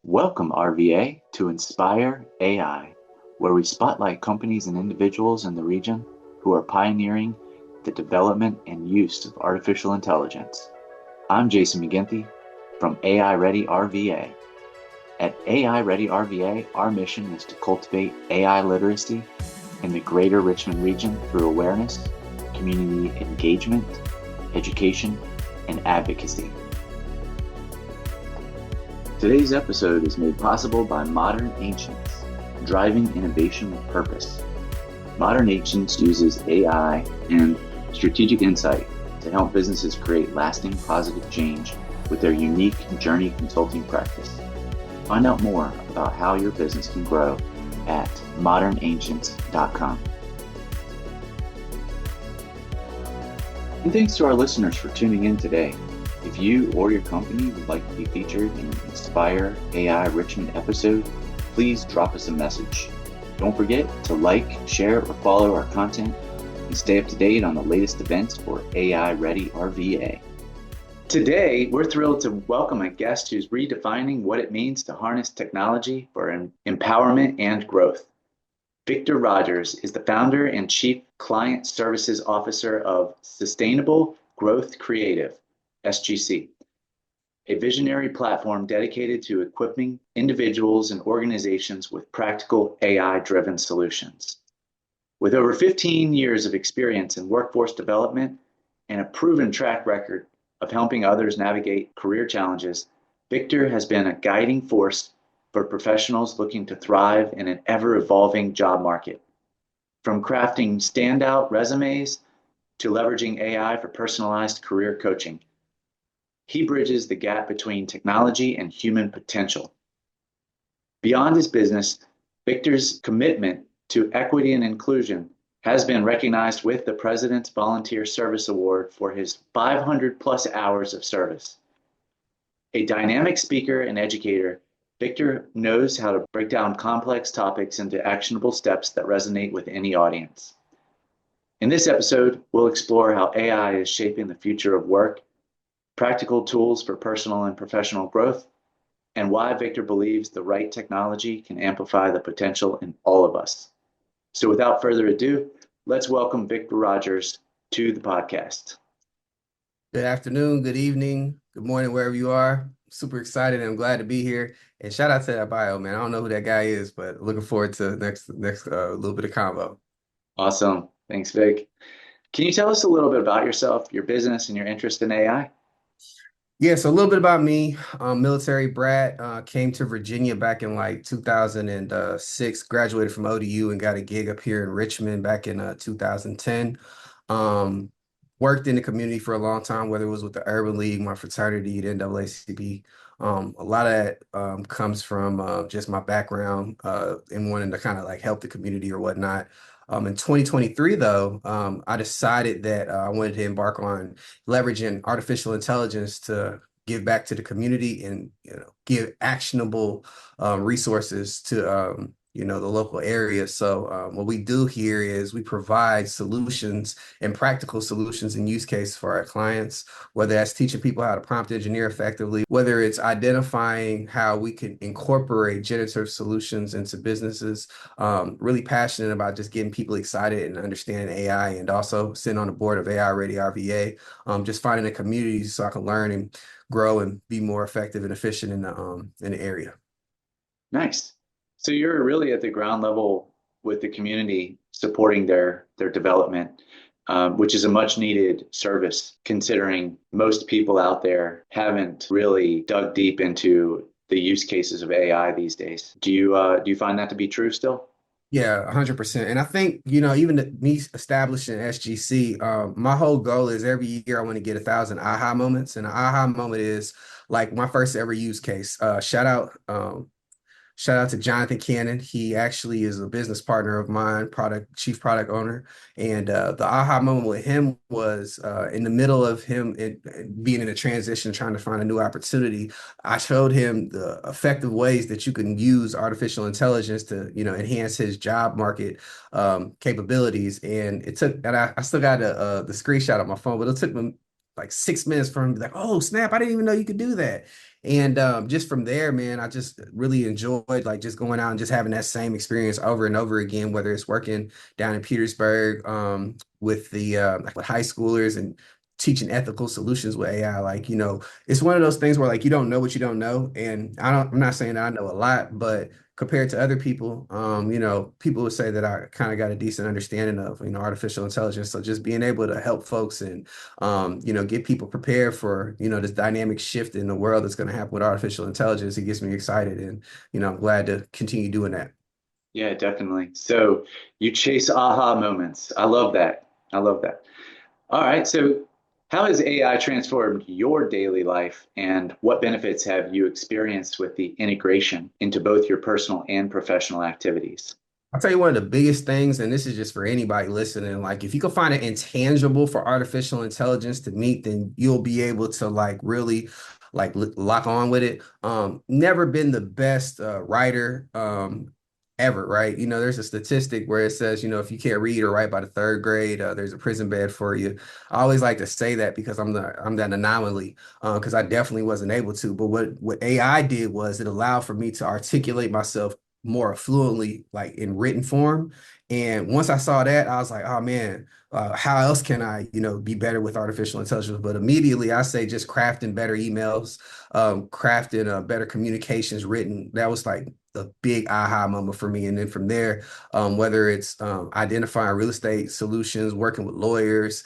Welcome, RVA, to Inspire AI, where we spotlight companies and individuals in the region who are pioneering the development and use of artificial intelligence. I'm Jason McGinty from AI Ready RVA. At AI Ready RVA, our mission is to cultivate AI literacy in the Greater Richmond Region through awareness, community engagement, education, and advocacy. Today's episode is made possible by Modern Ancients, driving innovation with purpose. Modern Ancients uses AI and strategic insight to help businesses create lasting positive change with their unique journey consulting practice. Find out more about how your business can grow at modernancients.com. And thanks to our listeners for tuning in today. If you or your company would like to be featured in an Inspire AI Richmond episode, please drop us a message. Don't forget to like, share, or follow our content and stay up to date on the latest events for AI Ready RVA. Today, we're thrilled to welcome a guest who's redefining what it means to harness technology for empowerment and growth. Victor Rogers is the founder and Chief Client Services Officer of Sustainable Growth Creative, SGC, a visionary platform dedicated to equipping individuals and organizations with practical AI-driven solutions. With over 15 years of experience in workforce development and a proven track record of helping others navigate career challenges, Victor has been a guiding force for professionals looking to thrive in an ever-evolving job market. From crafting standout resumes to leveraging AI for personalized career coaching, he bridges the gap between technology and human potential. Beyond his business, Victor's commitment to equity and inclusion has been recognized with the President's Volunteer Service Award for his 500 plus hours of service. A dynamic speaker and educator, Victor knows how to break down complex topics into actionable steps that resonate with any audience. In this episode, we'll explore how AI is shaping the future of work, practical tools for personal and professional growth, and why Victor believes the right technology can amplify the potential in all of us. So without further ado, let's welcome Victor Rogers to the podcast. Good afternoon, good evening, good morning, wherever you are. Super excited and I'm glad to be here. And shout out to that bio, man. I don't know who that guy is, but looking forward to next little bit of combo. Awesome. Thanks, Vic. Can you tell us a little bit about yourself, your business, and your interest in AI? Yeah, so a little bit about me. Military brat, came to Virginia back in like 2006, graduated from ODU and got a gig up here in Richmond back in 2010. Um, Worked in the community for a long time, whether it was with the Urban League, my fraternity, the NAACP. A lot of that comes from just my background in wanting to kind of like help the community or whatnot. In 2023, though, I decided that I wanted to embark on leveraging artificial intelligence to give back to the community and give actionable resources to the local area. So what we do here is we provide solutions and practical solutions and use cases for our clients, whether that's teaching people how to prompt engineer effectively, whether it's identifying how we can incorporate generative solutions into businesses. Really passionate about just getting people excited and understanding AI, and also sitting on the board of AI Ready RVA, just finding a community so I can learn and grow and be more effective and efficient in the area. Nice. So you're really at the ground level with the community supporting their development, which is a much needed service considering most people out there haven't really dug deep into the use cases of AI these days. Do you find that to be true still? Yeah, 100%. And I think, even me establishing SGC, my whole goal is every year I want to get 1,000 aha moments. And an aha moment is like my first ever use case. Shout out to Jonathan Cannon. He actually is a business partner of mine, chief product owner. And the aha moment with him was in the middle of him being in a transition, trying to find a new opportunity. I showed him the effective ways that you can use artificial intelligence to, enhance his job market capabilities. And I still got the screenshot on my phone, but it took me like 6 minutes for him to be like, oh, snap, I didn't even know you could do that. And just from there, man, I just really enjoyed like just going out and just having that same experience over and over again, whether it's working down in Petersburg with the like with high schoolers and teaching ethical solutions with AI. Like, it's one of those things where like you don't know what you don't know. And I'm not saying that I know a lot, but compared to other people, people would say that I kind of got a decent understanding of, artificial intelligence. So just being able to help folks and get people prepared for, this dynamic shift in the world that's going to happen with artificial intelligence. It gets me excited and, I'm glad to continue doing that. Yeah, definitely. So you chase aha moments. I love that. I love that. All right. So how has AI transformed your daily life, and what benefits have you experienced with the integration into both your personal and professional activities? I'll tell you one of the biggest things, and this is just for anybody listening, like if you can find an intangible for artificial intelligence to meet, then you'll be able to like really like lock on with it. Never been the best writer ever, right? There's a statistic where it says, if you can't read or write by the third grade, there's a prison bed for you. I always like to say that because I'm that anomaly, because I definitely wasn't able to. But what AI did was it allowed for me to articulate myself more fluently, like in written form. And once I saw that, I was like, oh man, how else can I, be better with artificial intelligence? But immediately I say just crafting better emails, crafting better communications written. That was like a big aha moment for me. And then from there, whether it's identifying real estate solutions, working with lawyers,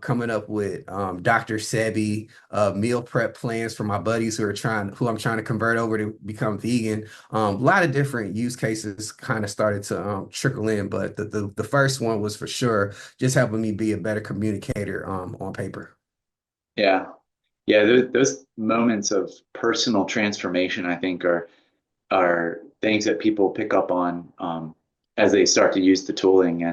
coming up with Dr. Sebi, meal prep plans for my buddies who I'm trying to convert over to become vegan. A lot of different use cases kind of started to trickle in, but the first one was for sure just helping me be a better communicator on paper. Yeah. Yeah, those moments of personal transformation, I think, are things that people pick up on as they start to use the tooling,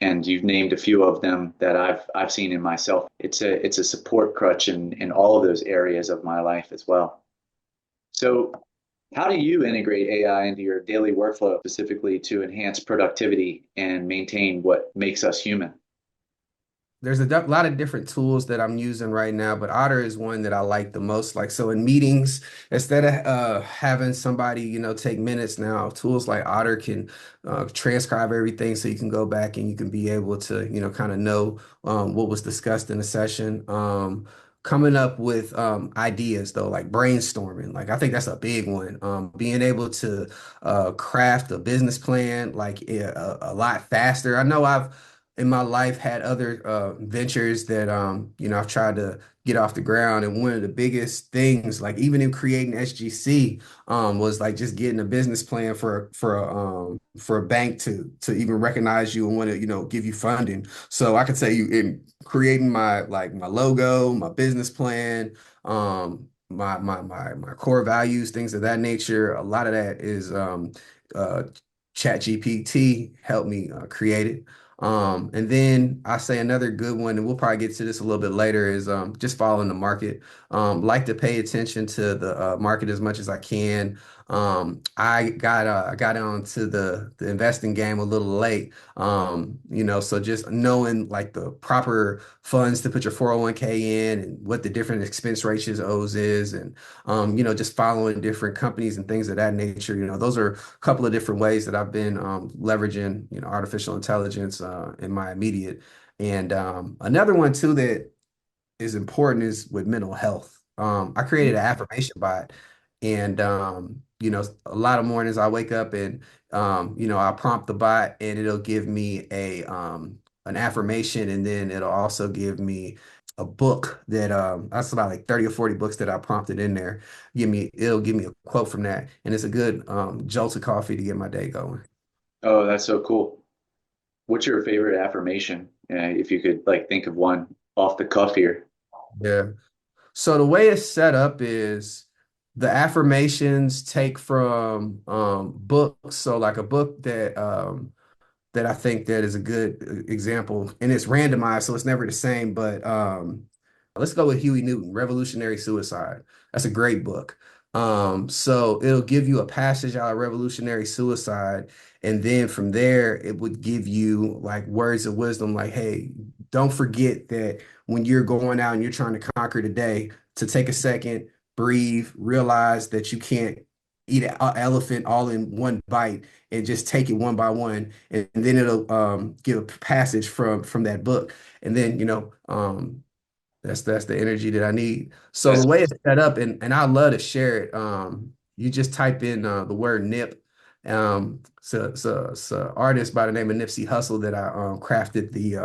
and you've named a few of them that I've seen in myself. It's a support crutch in all of those areas of my life as well. So, how do you integrate AI into your daily workflow specifically to enhance productivity and maintain what makes us human? There's a lot of different tools that I'm using right now, but Otter is one that I like the most. Like, so in meetings, instead of having somebody, take minutes now, tools like Otter can transcribe everything so you can go back and you can be able to, kind of know what was discussed in the session. Coming up with ideas though, like brainstorming, like I think that's a big one. Being able to craft a business plan like a lot faster. I know I've in my life had other ventures that I've tried to get off the ground, and one of the biggest things like even in creating SGC was like just getting a business plan for a bank to even recognize you and want to give you funding. So I could say you in creating my logo, my business plan, my core values, things of that nature. A lot of that is uh Chat GPT helped me create it. And then I say another good one, and we'll probably get to this a little bit later, is just following the market. Like to pay attention to the market as much as I can. I got onto the investing game a little late. So just knowing like the proper funds to put your 401k in and what the different expense ratios is, and just following different companies and things of that nature. Those are a couple of different ways that I've been leveraging, artificial intelligence in my immediate. And another one too that is important is with mental health. I created an affirmation bot, and a lot of mornings I wake up and I prompt the bot, and it'll give me a an affirmation, and then it'll also give me a book that that's about like 30 or 40 books that I prompted in there. It'll give me a quote from that, and it's a good jolt of coffee to get my day going. Oh, that's so cool. What's your favorite affirmation? If you could like think of one off the cuff here. Yeah. So the way it's set up is the affirmations take from books. So like a book that I think that is a good example, and it's randomized, so it's never the same. But let's go with Huey Newton, Revolutionary Suicide. That's a great book. So it'll give you a passage out of Revolutionary Suicide, and then from there it would give you like words of wisdom, like, hey, don't forget that when you're going out and you're trying to conquer the day, to take a second, breathe, realize that you can't eat an elephant all in one bite and just take it one by one, and then it'll give a passage from that book, and then that's the energy that I need. So the That's way it's set up, and I love to share it. You just type in the word nip. It's a artist by the name of Nipsey Hussle that I crafted the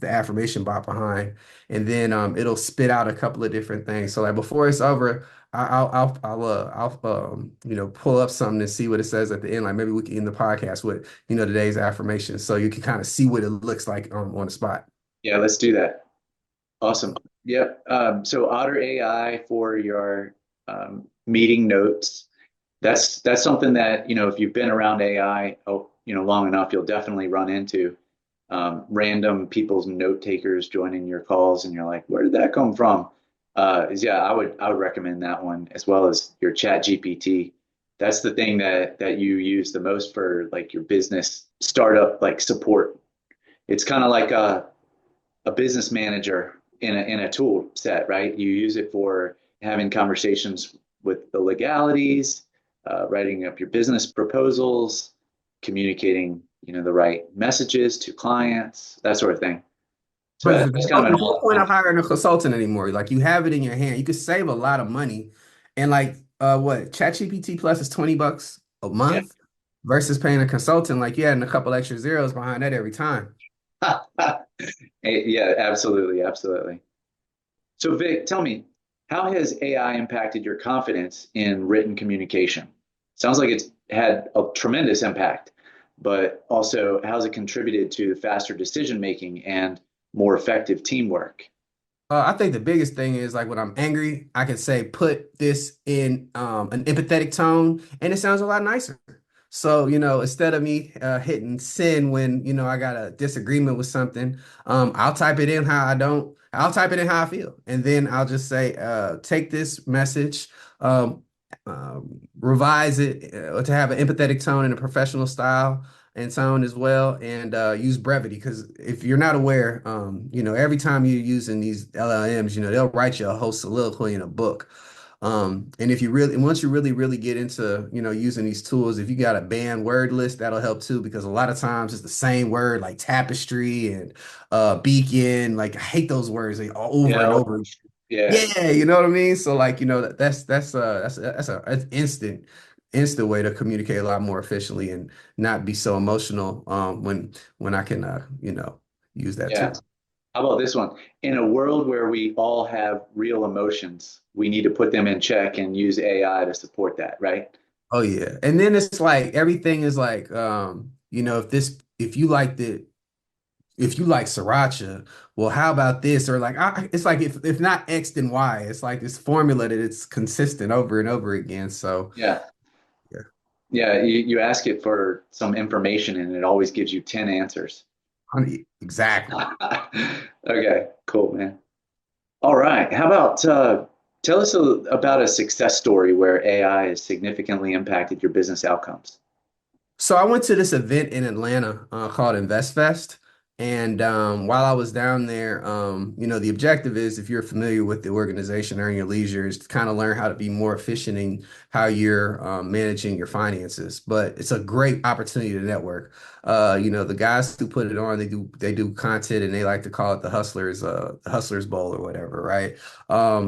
affirmation bot behind, and then it'll spit out a couple of different things. So like before it's over, I'll pull up something and see what it says at the end. Like maybe we can end the podcast with today's affirmation, so you can kind of see what it looks like on the spot. yeah, let's do that. Awesome. Yep. So Otter AI for your meeting notes. That's something that, if you've been around AI, long enough, you'll definitely run into random people's note takers joining your calls, and you're like, where did that come from? Yeah, I would recommend that one as well as your Chat GPT. That's the thing that you use the most for like your business startup like support. It's kind of like a business manager in a tool set, right? You use it for having conversations with the legalities, writing up your business proposals, communicating, the right messages to clients, that sort of thing. So But that's kind of an there's no point all-in-one. of hiring a consultant anymore. Like you have it in your hand. You could save a lot of money. And like what ChatGPT Plus is $20 a Yeah. month versus paying a consultant. Like you adding a couple extra zeros behind that every time. Yeah, absolutely, absolutely. So Vic, tell me, how has AI impacted your confidence in written communication? Sounds like it's had a tremendous impact, but also how's it contributed to faster decision making and more effective teamwork? I think the biggest thing is like when I'm angry, I can say put this in an empathetic tone, and it sounds a lot nicer. So, instead of me hitting send when, I got a disagreement with something, I'll type it in how I feel. And then I'll just say, take this message, um, revise it to have an empathetic tone and a professional style and tone as well, and use brevity, because if you're not aware, every time you're using these LLMs, they'll write you a whole soliloquy in a book. And if you really, once you really, really get into, using these tools, if you got a banned word list, that'll help too, because a lot of times it's the same word like tapestry and beacon. Like I hate those words like, over and Yeah, over. yeah, Yeah, you know what I mean? So like, that's instant way to communicate a lot more efficiently and not be so emotional when I can use that yeah. tool. How about this one? In a world where we all have real emotions, we need to put them in check and use AI to support that, right? Oh yeah. And then it's like everything is like if you like sriracha, well, how about this? Or like it's like if not X then Y. It's like this formula that it's consistent over and over again. So Yeah. yeah. Yeah, you ask it for some information and it always gives you 10 answers. Exactly. Okay, cool, man. All right. How about tell us about a success story where AI has significantly impacted your business outcomes? So I went to this event in Atlanta called InvestFest. And while I was down there, the objective is, if you're familiar with the organization Earn Your Leisure, is to kind of learn how to be more efficient in how you're managing your finances. But it's a great opportunity to network. The guys who put it on, they do content, and they like to call it the Hustlers Bowl or whatever, right?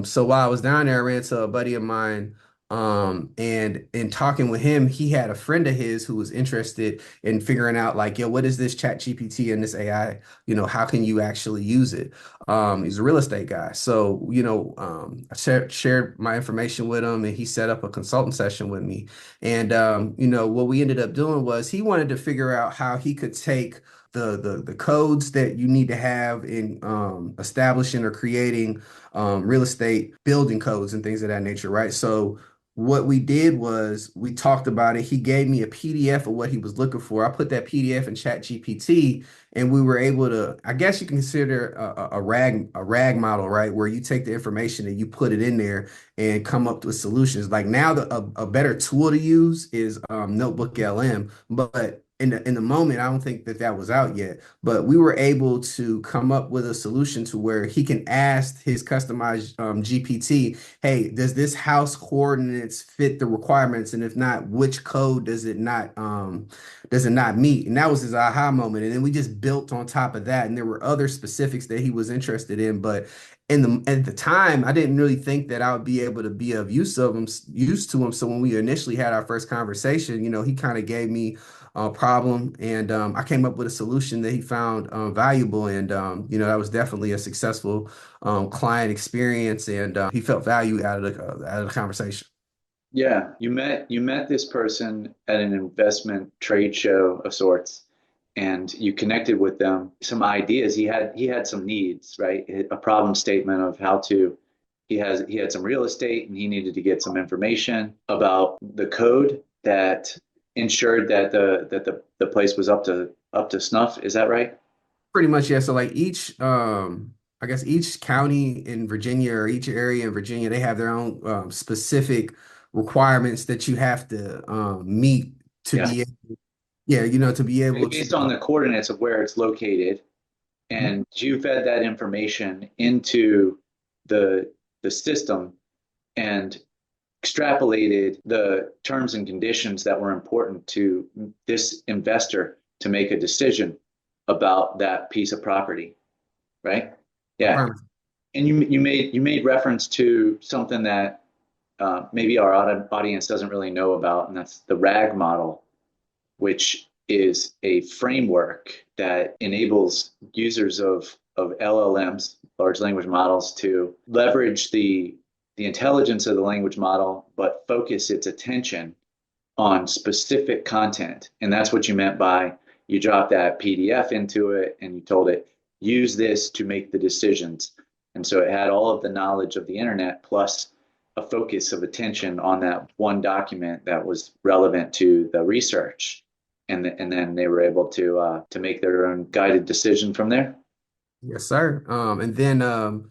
So while I was down there, I ran into a buddy of mine. And in talking with him, he had a friend of his who was interested in figuring out like, yo, what is this Chat GPT and this AI? How can you actually use it? He's a real estate guy. So, I shared my information with him, and he set up a consultant session with me. And what we ended up doing was he wanted to figure out how he could take the codes that you need to have in establishing or creating real estate building codes and things of that nature, right? So what we did was we talked about it. He gave me a PDF of what he was looking for. I put that PDF in Chat GPT, and we were able to, I guess you can consider a rag model, right? Where you take the information and you put it in there and come up with solutions. Like now, a better tool to use is Notebook LM, but in the moment, I don't think that that was out yet, but we were able to come up with a solution to where he can ask his customized GPT, hey, does this house coordinates fit the requirements? And if not, which code does it not meet? And that was his aha moment. And then we just built on top of that. And there were other specifics that he was interested in, but at the time, I didn't really think that I would be able to be of use to him. So when we initially had our first conversation, he kind of gave me problem, and I came up with a solution that he found valuable, and that was definitely a successful client experience, and he felt value out of the conversation. Yeah, you met this person at an investment trade show of sorts, and you connected with them. Some ideas he had some needs, right? A problem statement of how to. He had some real estate, and he needed to get some information about the code that ensured that the place was up to snuff. Is that right? Pretty much, yeah. So like I guess each county in Virginia or each area in Virginia, they have their own specific requirements that you have to meet to Yeah. be, yeah, to be able to. Based on the coordinates of where it's located, and you fed that information into the the system and extrapolated the terms and conditions that were important to this investor to make a decision about that piece of property, right? Yeah. Affirmative. And you made reference to something that maybe our audience doesn't really know about, and that's the RAG model, which is a framework that enables users of LLMs, large language models, to leverage the intelligence of the language model, but focus its attention on specific content. And that's what you meant by you dropped that PDF into it and you told it, use this to make the decisions. And so it had all of the knowledge of the internet plus a focus of attention on that one document that was relevant to the research. And then they were able to make their own guided decision from there. Yes, sir. And then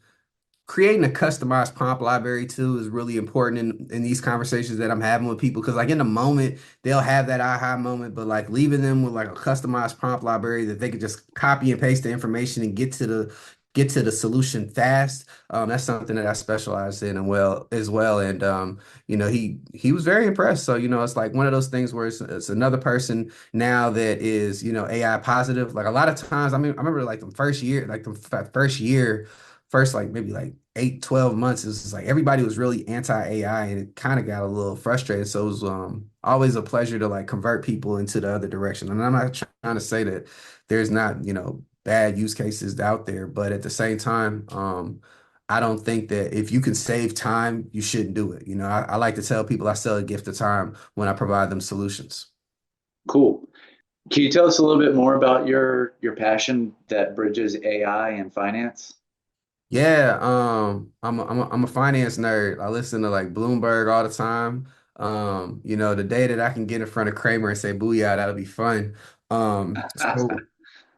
creating a customized prompt library too is really important in these conversations that I'm having with people, because like in the moment they'll have that aha moment, but like leaving them with like a customized prompt library that they could just copy and paste the information and get to the solution fast. That's something that I specialize in and well as well. And he was very impressed. So it's like one of those things where it's another person now that is AI positive. Like a lot of times, I mean, I remember like the first year, like first like maybe like 8, 12 months, it was just like everybody was really anti-AI, and it kind of got a little frustrated. So it was always a pleasure to like convert people into the other direction. And I'm not trying to say that there's not, bad use cases out there, but at the same time, I don't think that if you can save time, you shouldn't do it. I like to tell people I sell a gift of time when I provide them solutions. Cool. Can you tell us a little bit more about your passion that bridges AI and finance? Yeah, I'm a finance nerd. I listen to like Bloomberg all the time. The day that I can get in front of Kramer and say "Booyah," that'll be fun. So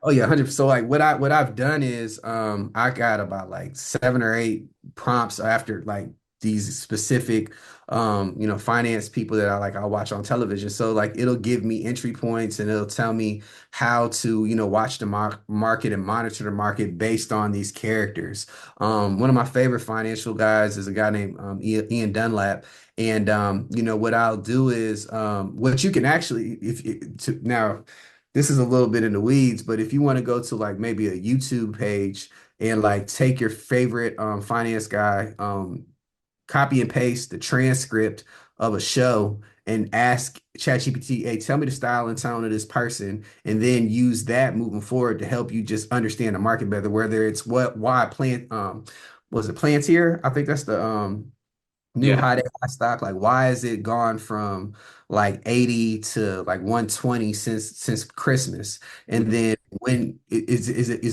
Oh yeah, 100%. So like what I've done is I got about like 7 or 8 prompts after like these specific finance people that I'll watch on television. So like it'll give me entry points, and it'll tell me how to watch the market and monitor the market based on these characters. One of my favorite financial guys is a guy named Ian Dunlap. And what I'll do is what you can actually now this is a little bit in the weeds, but if you want to go to like maybe a YouTube page and like take your favorite finance guy, copy and paste the transcript of a show and ask ChatGPT, hey, tell me the style and tone of this person, and then use that moving forward to help you just understand the market better, whether it's why plant was it Plantier? I think that's the new Yeah. hot AI stock. Like, why is it gone from like 80 to like 120 since Christmas? And Mhm. then when is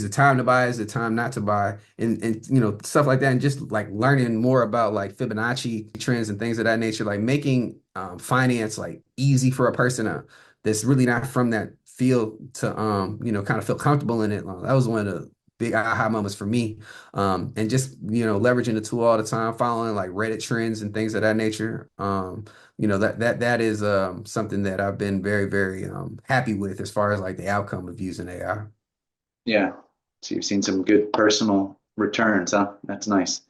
it time to buy? Is it time not to buy? And stuff like that. And just like learning more about like Fibonacci trends and things of that nature, like making finance like easy for a person that's really not from that field to kind of feel comfortable in it. That was one of the big aha moments for me, and just leveraging the tool all the time, following like Reddit trends and things of that nature. that is something that I've been very, very happy with as far as like the outcome of using AI. Yeah. So you've seen some good personal returns, huh? That's nice.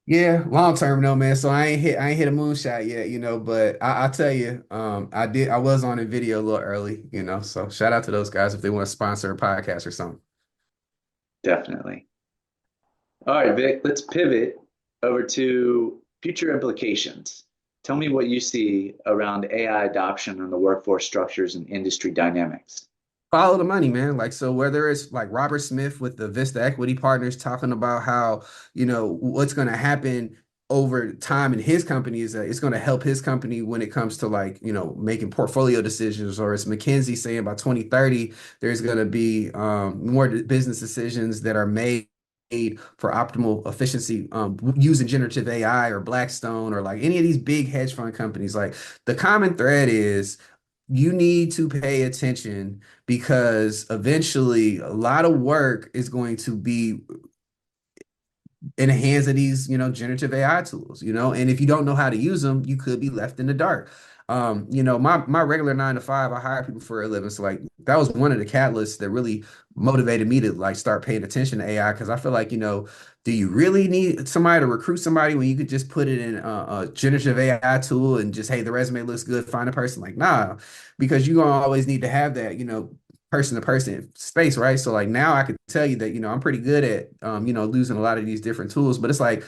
Yeah, long term no man. So I ain't hit a moonshot yet, but I'll tell you, I was on a video a little early. So shout out to those guys if they want to sponsor a podcast or something. Definitely. All right, Vic, let's pivot over to future implications. Tell me what you see around AI adoption and the workforce structures and industry dynamics. Follow the money, man. Like, so whether it's like Robert Smith with the Vista Equity Partners talking about how, what's going to happen over time in his company is that it's going to help his company when it comes to like, making portfolio decisions, or it's McKinsey saying by 2030, there's going to be more business decisions that are made for optimal efficiency using generative AI, or Blackstone, or like any of these big hedge fund companies. Like the common thread is you need to pay attention because eventually a lot of work is going to be in the hands of these, generative AI tools. And if you don't know how to use them, you could be left in the dark. My regular 9 to 5, I hire people for a living. So like that was one of the catalysts that really motivated me to like start paying attention to AI because I feel like, do you really need somebody to recruit somebody when you could just put it in a generative AI tool and just, hey, the resume looks good, find a person? Like, nah, because you're gonna always need to have that, person to person space, right? So like now I could tell you that, I'm pretty good at losing a lot of these different tools, but it's like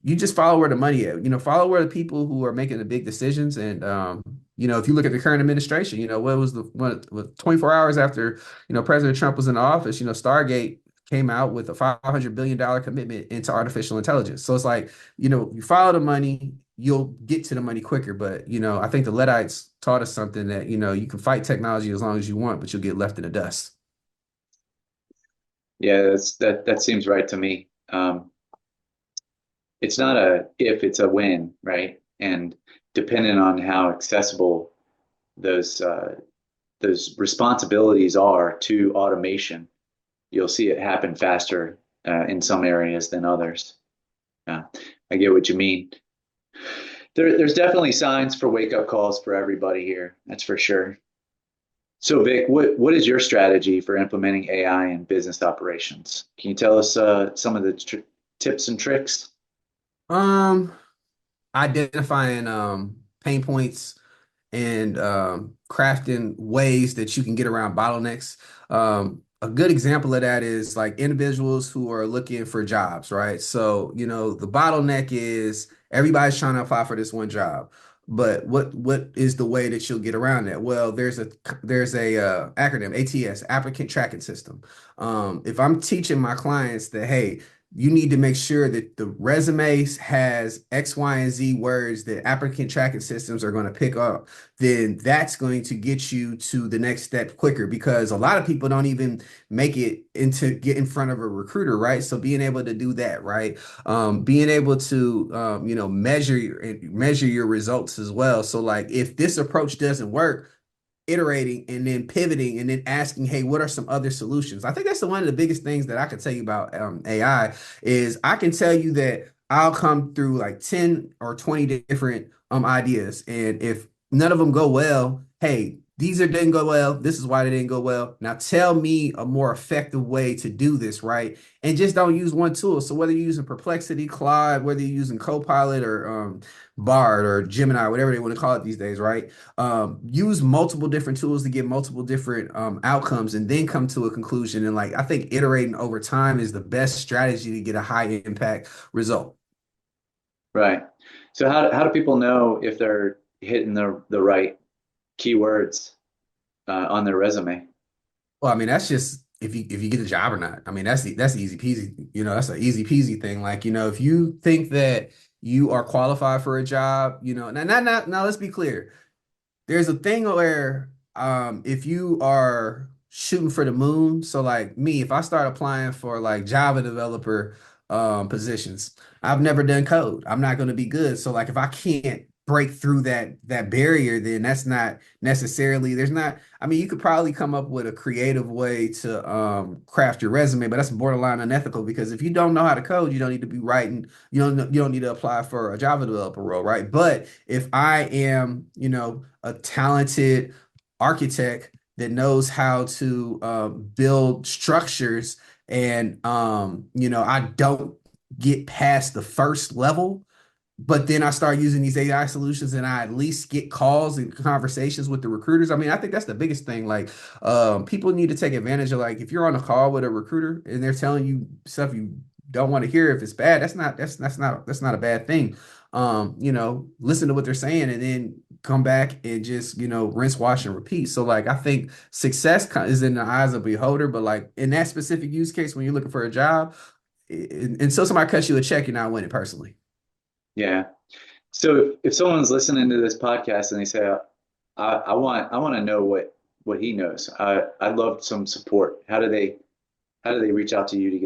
you just follow where the money at, follow where the people who are making the big decisions. And if you look at the current administration, what was what 24 hours after, President Trump was in office, Stargate came out with a $500 billion commitment into artificial intelligence. So it's like, you follow the money, you'll get to the money quicker. But, I think the Luddites taught us something that, you can fight technology as long as you want, but you'll get left in the dust. Yeah, that seems right to me. It's not a if, it's a when, right? And depending on how accessible those those responsibilities are to automation, you'll see it happen faster in some areas than others. Yeah, I get what you mean. There's definitely signs for wake up calls for everybody here. That's for sure. So, Vic, what is your strategy for implementing AI in business operations? Can you tell us some of the tips and tricks? Um, Identifying pain points and crafting ways that you can get around bottlenecks. A good example of that is like individuals who are looking for jobs, right? So, the bottleneck is everybody's trying to apply for this one job. But what is the way that you'll get around that? Well, there's a acronym ATS, applicant tracking system. If I'm teaching my clients that, hey, you need to make sure that the resume has X, Y, and Z words that applicant tracking systems are going to pick up, then that's going to get you to the next step quicker because a lot of people don't even make it into get in front of a recruiter, right? So being able to do that, right? Being able to measure your results as well. So like if this approach doesn't work, iterating and then pivoting and then asking, hey, what are some other solutions? I think that's one of the biggest things that I can tell you about AI is I can tell you that I'll come through like 10 or 20 different ideas. And if none of them go well, hey, these are didn't go well. This is why they didn't go well. Now tell me a more effective way to do this, right? And just don't use one tool. So whether you're using Perplexity, Claude, whether you're using Copilot or Bard or Gemini, whatever they want to call it these days, right? Use multiple different tools to get multiple different outcomes and then come to a conclusion. And like I think iterating over time is the best strategy to get a high impact result. Right. So how do people know if they're hitting the right keywords on their resume? Well, I mean, that's just if you get the job or not. I mean, that's easy peasy. That's an easy peasy thing. Like, if you think that you are qualified for a job, now let's be clear. There's a thing where if you are shooting for the moon, so like me, if I start applying for like Java developer positions, I've never done code. I'm not going to be good. So like if I can't break through that barrier, then that's not necessarily there's not. I mean, you could probably come up with a creative way to craft your resume, but that's borderline unethical because if you don't know how to code, you don't need to be writing. You don't need to apply for a Java developer role, right? But if I am, a talented architect that knows how to build structures and I don't get past the first level, but then I start using these AI solutions and I at least get calls and conversations with the recruiters. I mean, I think that's the biggest thing. Like, people need to take advantage of, like, if you're on a call with a recruiter and they're telling you stuff you don't want to hear, if it's bad, that's not a bad thing. Listen to what they're saying and then come back and just, rinse, wash, and repeat. So like I think is in the eyes of the beholder, but like in that specific use case when you're looking for a job, and so somebody cuts you a check, you're not winning personally. Yeah. So if someone's listening to this podcast and they say, I want to know what he knows. I'd love some support. How do they reach out to you to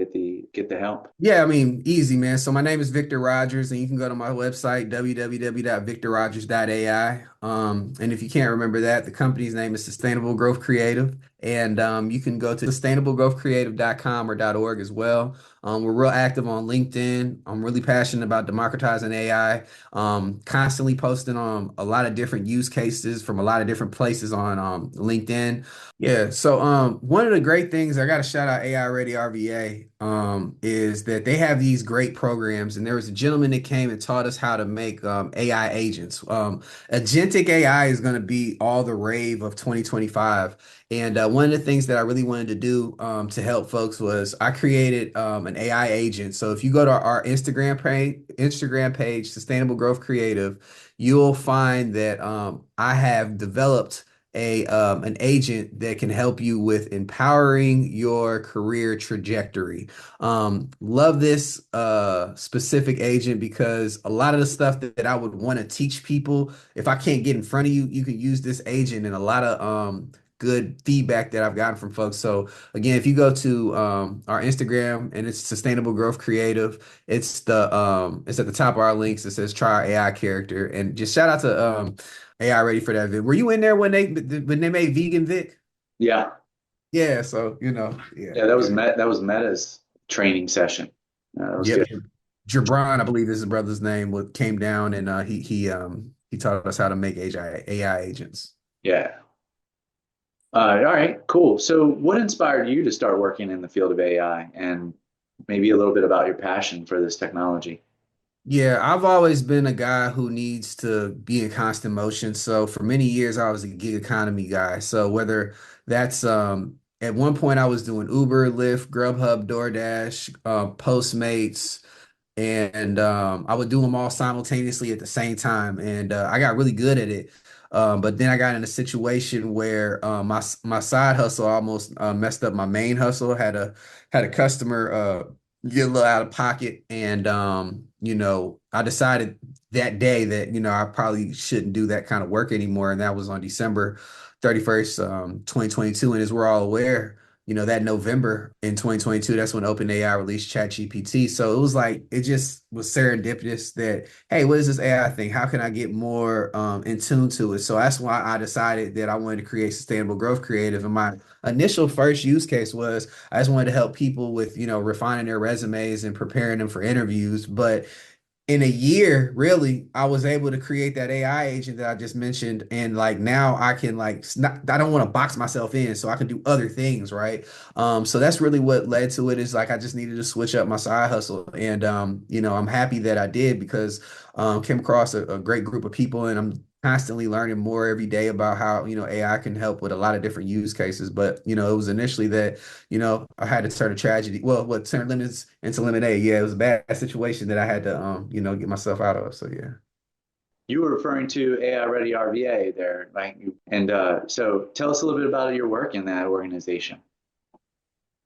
get the help? Yeah, I mean, easy, man. So my name is Victor Rogers, and you can go to my website, www.victorrogers.ai. And if you can't remember that, the company's name is Sustainable Growth Creative. And you can go to sustainablegrowthcreative.com or .org as well. We're real active on LinkedIn. I'm really passionate about democratizing AI. Constantly posting on a lot of different use cases from a lot of different places on LinkedIn. Yeah, so one of the great things I got to shout out AI Ready RVA is that they have these great programs, and there was a gentleman that came and taught us how to make AI agents. Agentic AI is going to be all the rave of 2025, and one of the things that I really wanted to do to help folks was I created an AI agent. So if you go to our Instagram page, Sustainable Growth Creative, you'll find that I have developed an agent that can help you with empowering your career trajectory. Love this specific agent because a lot of the stuff that I would want to teach people, if I can't get in front of you, you can use this agent and a lot of good feedback that I've gotten from folks. So again, if you go to our Instagram and it's Sustainable Growth Creative, it's at the top of our links. It says try our AI character, and just shout out to AI Ready for that vid. Were you in there when they made Vegan Vic? Yeah. Yeah, so yeah, Yeah, that was yeah. Meta's training session. That was Yep. good. Jabron, I believe is his brother's name, came down and he taught us how to make AI agents. Yeah. All right, cool. So what inspired you to start working in the field of AI and maybe a little bit about your passion for this technology? Yeah, I've always been a guy who needs to be in constant motion. So for many years, I was a gig economy guy. So whether that's at one point I was doing Uber, Lyft, Grubhub, DoorDash, Postmates, and I would do them all simultaneously at the same time, and I got really good at it. But then I got in a situation where my side hustle almost messed up my main hustle. Had a customer get a little out of pocket, and I decided that day that I probably shouldn't do that kind of work anymore, and that was on December 31st, 2022. And as we're all aware, that November in 2022, that's when OpenAI released ChatGPT. So it was like, it just was serendipitous that, hey, what is this AI thing? How can I get more in tune to it? So that's why I decided that I wanted to create Sustainable Growth Creative. And my initial first use case was I just wanted to help people with, refining their resumes and preparing them for interviews. But in a year, really, I was able to create that AI agent that I just mentioned. And like now I can I don't want to box myself in, so I can do other things, right? So that's really what led to it is like I just needed to switch up my side hustle. And I'm happy that I did because came across a great group of people and I'm constantly learning more every day about how, AI can help with a lot of different use cases. But, it was initially that I had to turn a tragedy. Well, what turned lemons into lemonade? Yeah, it was a bad situation that I had to, get myself out of. So yeah. You were referring to AI Ready RVA there, like, and so tell us a little bit about your work in that organization.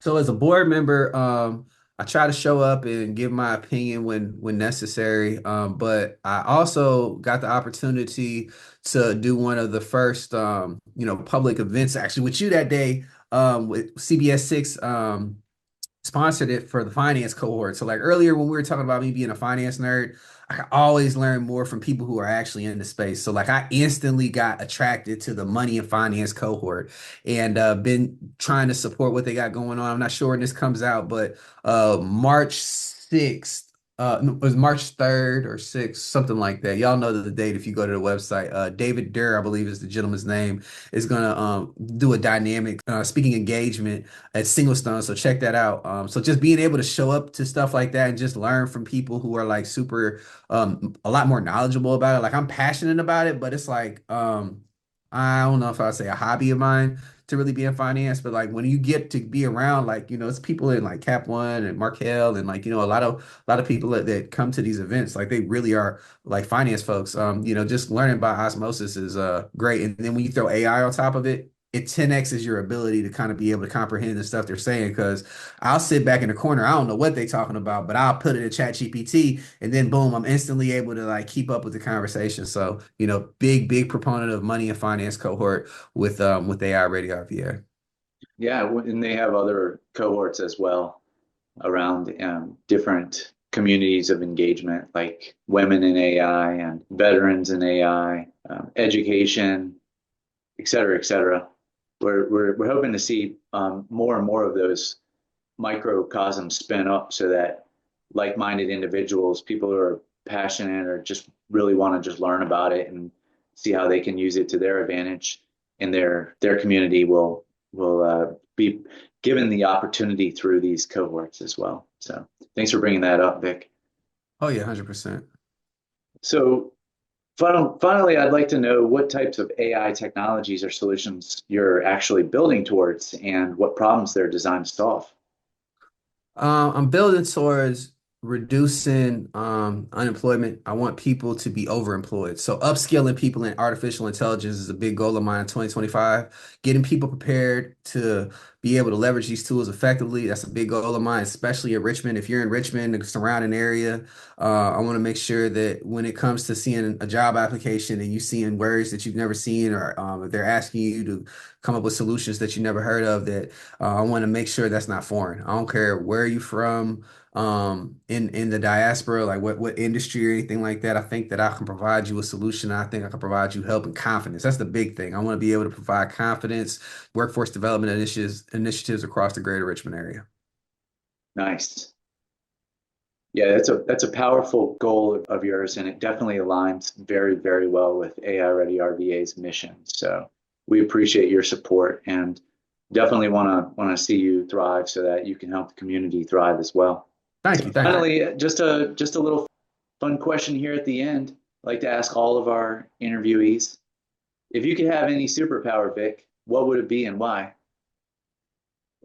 So as a board member, I try to show up and give my opinion when necessary. But I also got the opportunity to do one of the first, public events actually with you that day, with CBS 6. sponsored it for the finance cohort. So like earlier when we were talking about me being a finance nerd, I can always learn more from people who are actually in the space. So like I instantly got attracted to the money and finance cohort and been trying to support what they got going on. I'm not sure when this comes out, but March 6th. No, it was March 3rd or 6th, something like that. Y'all know the date if you go to the website. David Durr, I believe is the gentleman's name, is gonna do a dynamic speaking engagement at Singlestone. So check that out. So just being able to show up to stuff like that and just learn from people who are like super, a lot more knowledgeable about it. Like I'm passionate about it, but it's like, I don't know if I'd say a hobby of mine to really be in finance, but like when you get to be around, like, it's people in like Cap One and Markel and like, a lot of people that come to these events, like they really are like finance folks. Just learning by osmosis is great. And then when you throw AI on top of it, it 10x's your ability to kind of be able to comprehend the stuff they're saying. Because I'll sit back in the corner, I don't know what they're talking about, but I'll put it in Chat GPT, and then boom, I'm instantly able to like keep up with the conversation. So, big proponent of money and finance cohort with AI Ready RVA. Yeah, and they have other cohorts as well around different communities of engagement, like women in AI and veterans in AI, education, et cetera, et cetera. We're hoping to see more and more of those microcosms spin up so that like-minded individuals, people who are passionate or just really want to just learn about it and see how they can use it to their advantage in their community will be given the opportunity through these cohorts as well. So thanks for bringing that up, Vic. Oh yeah, 100%. So finally, I'd like to know what types of AI technologies or solutions you're actually building towards and what problems they're designed to solve. I'm building towards reducing unemployment. I want people to be overemployed. So upskilling people in artificial intelligence is a big goal of mine in 2025. Getting people prepared to be able to leverage these tools effectively. That's a big goal of mine, especially in Richmond. If you're in Richmond, the surrounding area, I want to make sure that when it comes to seeing a job application and you seeing words that you've never seen, or if they're asking you to come up with solutions that you never heard of, that I want to make sure that's not foreign. I don't care where you from, in the diaspora, like what industry or anything like that. I think that I can provide you a solution. I think I can provide you help and confidence. That's the big thing. I want to be able to provide confidence, workforce development initiatives across the Greater Richmond area. Nice. Yeah, that's a powerful goal of yours, and it definitely aligns very, very well with AI Ready RVA's mission. So we appreciate your support and definitely want to see you thrive so that you can help the community thrive as well. Thank So you. Thank you. finally, just a little fun question here at the end. I'd like to ask all of our interviewees, if you could have any superpower, Vic, what would it be and why?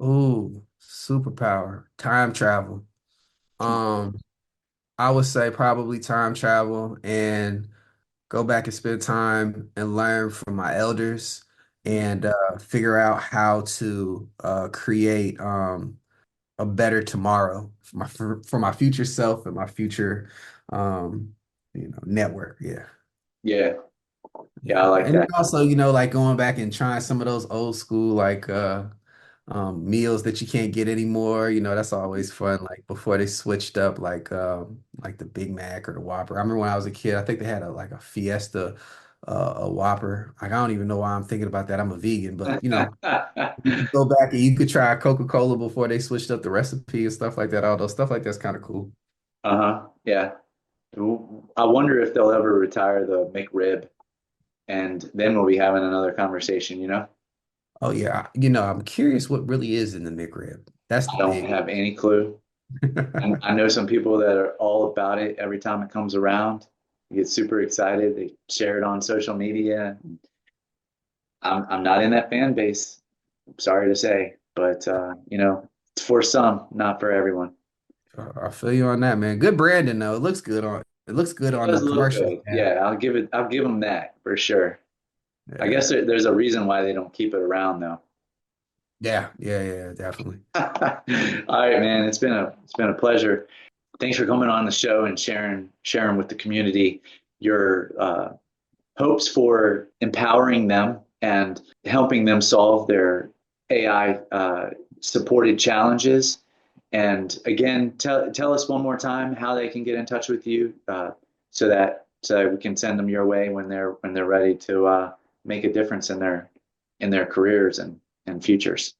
Ooh, superpower, time travel. Um, I would say probably time travel and go back and spend time and learn from my elders and figure out how to create a better tomorrow for my future self and my future network. Yeah. Yeah, yeah, I Yeah. like And then that. also, like going back and trying some of those old school like meals that you can't get anymore. That's always fun. Like before they switched up like the Big Mac or the Whopper. I remember when I was a kid, I think they had a Fiesta, a Whopper. Like I don't even know why I'm thinking about that. I'm a vegan, but you could go back and you could try Coca-Cola before they switched up the recipe and stuff like that. All those stuff like that's kind of cool. Uh-huh. Yeah. I wonder if they'll ever retire the McRib, and then we'll be having another conversation, you know? Oh yeah, I'm curious what really is in the McRib. That's the I don't big have any clue. And I know some people that are all about it every time it comes around. They get super excited. They share it on social media. I'm not in that fan base. I'm sorry to say, but it's for some, not for everyone. I feel you on that, man. Good branding though. It looks good It on does the look commercials. good. Yeah. Yeah, I'll give them that for sure. I guess Yeah. there's a reason why they don't keep it around though. Yeah. Yeah. Yeah. Definitely. All right, man. It's been a pleasure. Thanks for coming on the show and sharing with the community your hopes for empowering them and helping them solve their AI supported challenges And again, tell us one more time how they can get in touch with you, so that we can send them your way when they're ready to make a difference in their careers and futures.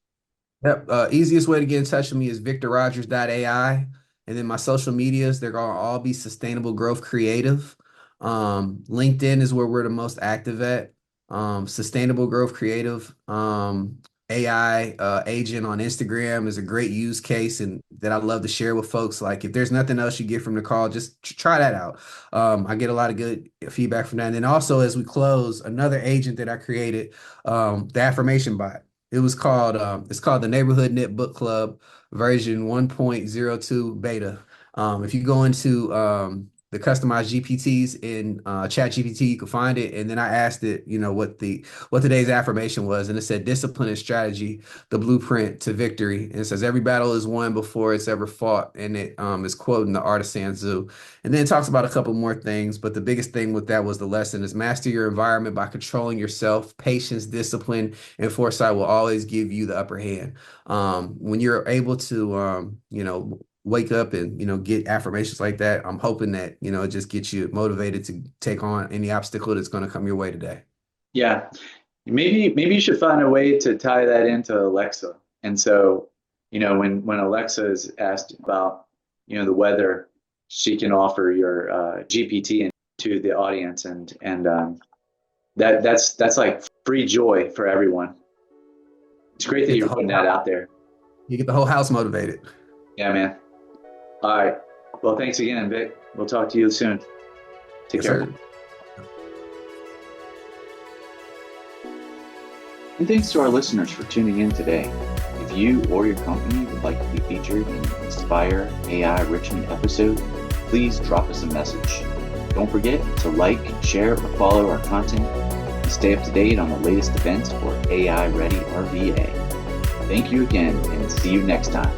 Yep. Easiest way to get in touch with me is victorrogers.ai. And then my social medias, they're going to all be Sustainable Growth Creative. LinkedIn is where we're the most active at. Sustainable Growth Creative. AI agent on Instagram is a great use case and that I love to share with folks. Like if there's nothing else you get from the call, just try that out. I get a lot of good feedback from that. And then also as we close, another agent that I created, the affirmation bot. It's called the Neighborhood Knit Book Club version 1.02 beta. If you go into the customized GPTs in Chat GPT, you can find it. And then I asked it, what today's affirmation was, and it said discipline and strategy, the blueprint to victory. And it says every battle is won before it's ever fought, and it is quoting the art of San Tzu. And then it talks about a couple more things, but the biggest thing with that was the lesson is master your environment by controlling yourself. Patience, discipline, and foresight will always give you the upper hand. When you're able to, wake up and, get affirmations like that, I'm hoping that, it just gets you motivated to take on any obstacle that's going to come your way today. Yeah, maybe you should find a way to tie that into Alexa. And so, when Alexa is asked about, the weather, she can offer your GPT to the audience, and that's like free joy for everyone. It's great that Get you're the putting whole that out there. you get the whole house motivated. Yeah, man. All right. Well, thanks again, Vic. We'll talk to you soon. Take Yes, care. sir. And thanks to our listeners for tuning in today. If you or your company would like to be featured in an Inspire AI Richmond episode, please drop us a message. Don't forget to like, share, or follow our content and stay up to date on the latest events for AI Ready RVA. Thank you again, and see you next time.